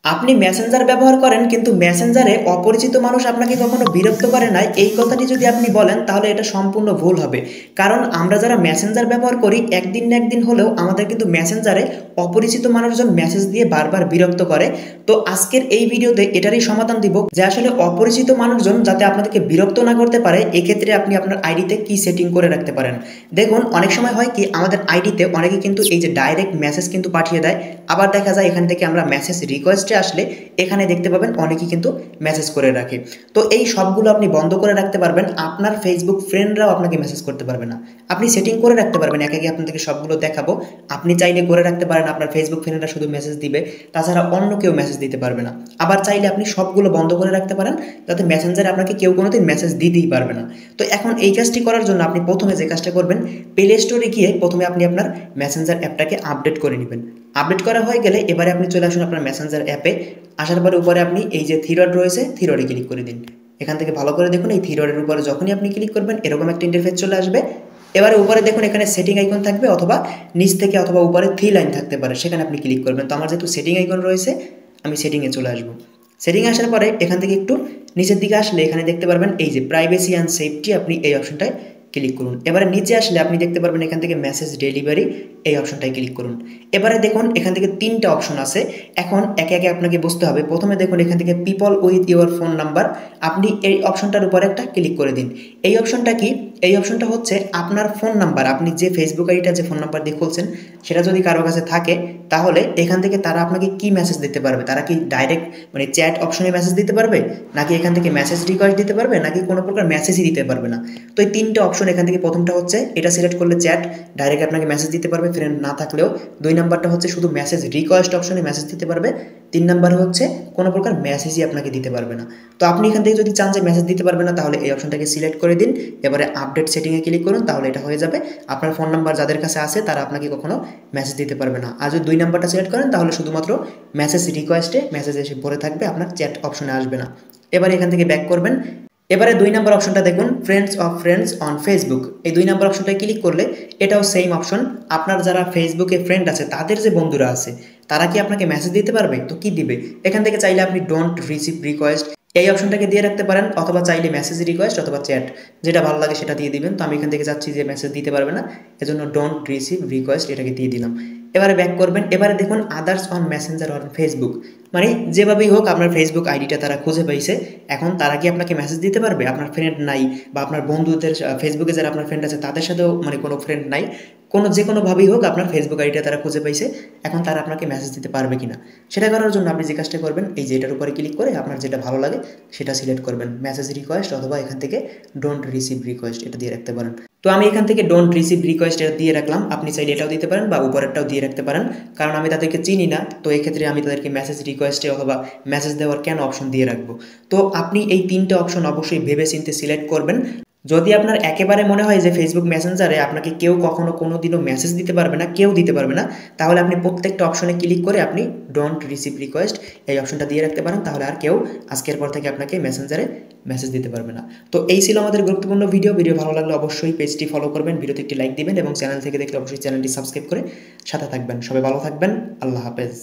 আপনি মেসেঞ্জার ব্যবহার করেন কিন্তু মেসেঞ্জারে অপরিচিত মানুষ আপনাকে কখনো বিরক্ত করে না, এই কথাটি যদি আপনি বলেন তাহলে এটা সম্পূর্ণ ভুল হবে। কারণ আমরা যারা মেসেঞ্জার ব্যবহার করি একদিন না একদিন হলেও আমাদের কিন্তু মেসেঞ্জারে অপরিচিত মানুষজন মেসেজ দিয়ে বারবার বিরক্ত করে। তো আজকের এই ভিডিওতে এটারই সমাধান দিব যে আসলে অপরিচিত মানুষজন যাতে আপনাদেরকে বিরক্ত না করতে পারে, এক্ষেত্রে আপনি আপনার আইডিতে কি সেটিং করে রাখতে পারেন। দেখুন অনেক সময় হয় কি আমাদের আইডিতে অনেকে কিন্তু এই যে ডাইরেক্ট মেসেজ কিন্তু পাঠিয়ে দেয়, আবার দেখা যায় এখান থেকে আমরা মেসেজ রিকোয়েস্টে আসলে এখানে দেখতে পাবেন অনেকেই কিন্তু মেসেজ করে রাখে। তো এই সবগুলো আপনি বন্ধ করে রাখতে পারবেন, আপনার ফেসবুক ফ্রেন্ডরাও আপনাকে মেসেজ করতে পারবে না। আপনি সেটিং করে রাখতে পারবেন, একে একে আপনাদেরকে সবগুলো দেখাবো। আপনি চাইলে করে রাখতে পারেন আপনার ফেসবুক ফ্রেন্ডরা শুধু মেসেজ দিবে, তাছাড়া অন্য কেউ মেসেজ দিতে পারবে না। আবার চাইলে আপনি সবগুলো বন্ধ করে রাখতে পারেন যাতে মেসেঞ্জারে আপনাকে কেউ কোনোদিন মেসেজ দিতেই পারবে না। তো এখন এই কাজটি করার জন্য আপনি প্রথমে যে কাজটা করবেন, প্লে স্টোরে গিয়ে প্রথমে আপনি আপনার মেসেঞ্জার অ্যাপটাকে আপডেট করে নেবেন। আপডেট করা হয়ে গেলে এবারে আপনি চলে আসুন আপনার মেসেঞ্জার অ্যাপে। আসার পরে উপরে আপনি এই যে থ্রি ডট রয়েছে, থ্রি ডটে ক্লিক করে দিন। এখান থেকে ভালো করে দেখুন, এই থ্রি ডটের উপরে যখনই আপনি ক্লিক করবেন এরকম একটা ইন্টারফেস চলে আসবে। এবারে উপরে দেখুন এখানে সেটিং আইকন থাকবে, অথবা নিচ থেকে অথবা উপরে থ্রি লাইন থাকতে পারে, সেখানে আপনি ক্লিক করবেন। তো আমার যেহেতু সেটিং আইকন রয়েছে আমি সেটিংয়ে চলে আসবো। সেটিং আসার পরে এখান থেকে একটু নিচের দিকে আসলে এখানে দেখতে পারবেন এই যে প্রাইভেসি অ্যান্ড সেফটি, আপনি এই অপশনটায় ক্লিক করুন। এবারে নিচে আসলে আপনি দেখতে পারবেন এখান থেকে মেসেজ ডেলিভারি, এই অপশনটায় ক্লিক করুন। এবারে দেখুন এখান থেকে তিনটা অপশন আছে, এখন একে একে আপনাকে বুঝতে হবে। প্রথমে দেখুন এখান থেকে people with your phone number, আপনি এই অপশনটার উপরে একটা ক্লিক করে দিন। এই অপশনটা কি? এই অপশনটা হচ্ছে আপনার ফোন নাম্বার, আপনি যে ফেসবুক আইডিটা যে ফোন নাম্বার দিয়ে খুলছেন সেটা যদি কারো কাছে থাকে তাহলে এখান থেকে তারা আপনাকে কি মেসেজ দিতে পারবে, তারা কি ডাইরেক্ট মানে চ্যাট অপশনে মেসেজ দিতে পারবে, নাকি এখান থেকে মেসেজ রিকোয়েস্ট দিতে পারবে, নাকি কোনো প্রকার মেসেজই দিতে পারবে না। তো এই তিনটা অপশন এখান থেকে প্রথমটা হচ্ছে এটা সিলেক্ট করলে চ্যাট, ডাইরেক্ট আপনাকে মেসেজ দিতে পারবে ফ্রেন্ড না থাকলেও। দুই নাম্বারটা হচ্ছে শুধু মেসেজ রিকোয়েস্ট অপশনে মেসেজ দিতে পারবে। তিন নাম্বার হচ্ছে কোনো প্রকার মেসেজই আপনাকে দিতে পারবে না। তো আপনি এখান থেকে যদি চান যে মেসেজ দিতে পারবে না তাহলে এই অপশনটাকে সিলেক্ট করে দিন। এবারে আপডেট সেটিংয়ে ক্লিক করুন, তাহলে এটা হয়ে যাবে। আপনার ফোন নাম্বার যাদের কাছে আছে তারা আপনাকে কখনো মেসেজ দিতে পারবে না। আর যদি দুই নাম্বারটা সিলেক্ট করেন তাহলে শুধুমাত্র মেসেজ রিকোয়েস্টে মেসেজ এসে পড়ে থাকবে, আপনার চ্যাট অপশনে আসবে না। এবারে এখান থেকে ব্যাক করবেন। এবারে দুই নম্বর অপশনটা দেখুন, friends of friends on Facebook, এই দুই নম্বর অপশনটায় ক্লিক করলে এটাও সেম অপশন। আপনার যারা ফেসবুকে ফ্রেন্ড আছে তাদের যে বন্ধুরা আছে তারা কি আপনাকে মেসেজ দিতে পারবে? তো কি দিবে, এখান থেকে চাইলে আপনি ডোন্ট রিসিভ রিকোয়েস্ট এই অপশনটাকে দিয়ে রাখতে পারেন, অথবা চাইলে মেসেজ রিকোয়েস্ট অথবা চ্যাট, যেটা ভালো লাগে সেটা দিয়ে দিবেন। তো আমি এখান থেকে চাচ্ছি যে মেসেজ দিতে পারবে না, এজন্য ডোন্ট রিসিভ রিকোয়েস্ট এটাকে দিয়ে দিলাম। এবারে ব্যাক করবেন। এবারে দেখুন others on Messenger on Facebook, মানে যেভাবেই হোক আপনার ফেসবুক আইডিটা তারা খুঁজে পাইছে, এখন তারা কি আপনাকে মেসেজ দিতে পারবে? আপনার ফ্রেন্ড নাই বা আপনার বন্ধুদের ফেসবুকে যারা আপনার ফ্রেন্ড আছে তাদের সাথেও মানে কোনো ফ্রেন্ড নাই, কোনো যে কোনোভাবেই হোক আপনার ফেসবুক আইডিটা তারা খুঁজে পাইছে, এখন তারা আপনাকে মেসেজ দিতে পারবে কিনা সেটা করার জন্য আপনি যে কাজটা করবেন, এই যে এটার উপরে ক্লিক করে আপনার যেটা ভালো লাগে সেটা সিলেক্ট করবেন, মেসেজ রিকোয়েস্ট অথবা এখান থেকে ডোন্ট রিসিভ রিকোয়েস্ট এটা দিয়ে রাখতে পারেন। তো আমি এখান থেকে ডোন্ট রিসিভ রিকোয়েস্ট এটা দিয়ে রাখলাম, আপনি চাইলে এটাও দিতে পারেন বা উপরেরটাও দিয়ে রাখতে পারেন, কারণ আমি তাদেরকে চিনি না। তো এক্ষেত্রে আমি তাদেরকে মেসেজ রিকোয়েস্টে অথবা মেসেজ দেওয়ার কেন অপশন দিয়ে রাখবো। তো আপনি এই তিনটে অপশন অবশ্যই ভেবে চিন্তে সিলেক্ট করবেন। যদি আপনার একেবারে মনে হয় যে ফেসবুক মেসেঞ্জারে আপনাকে কেউ কখনো কোনো দিনও মেসেজ দিতে পারবে না, কেউ দিতে পারবে না, তাহলে আপনি প্রত্যেকটা অপশনে ক্লিক করে আপনি ডোন্ট রিসিভ রিকোয়েস্ট এই অপশনটা দিয়ে রাখতে পারেন, তাহলে আর কেউ আজকের পর থেকে আপনাকে মেসেঞ্জারে মেসেজ দিতে পারবে না। তো এই ছিল আমাদের গুরুত্বপূর্ণ ভিডিও ভালো লাগলে অবশ্যই পেজটি ফলো করবেন, ভিডিওতে একটি লাইক দিবেন এবং চ্যানেল থেকে দেখলে অবশ্যই চ্যানেলটি সাবস্ক্রাইব করে সাথে থাকবেন। সবাই ভালো থাকবেন, আল্লাহ হাফেজ।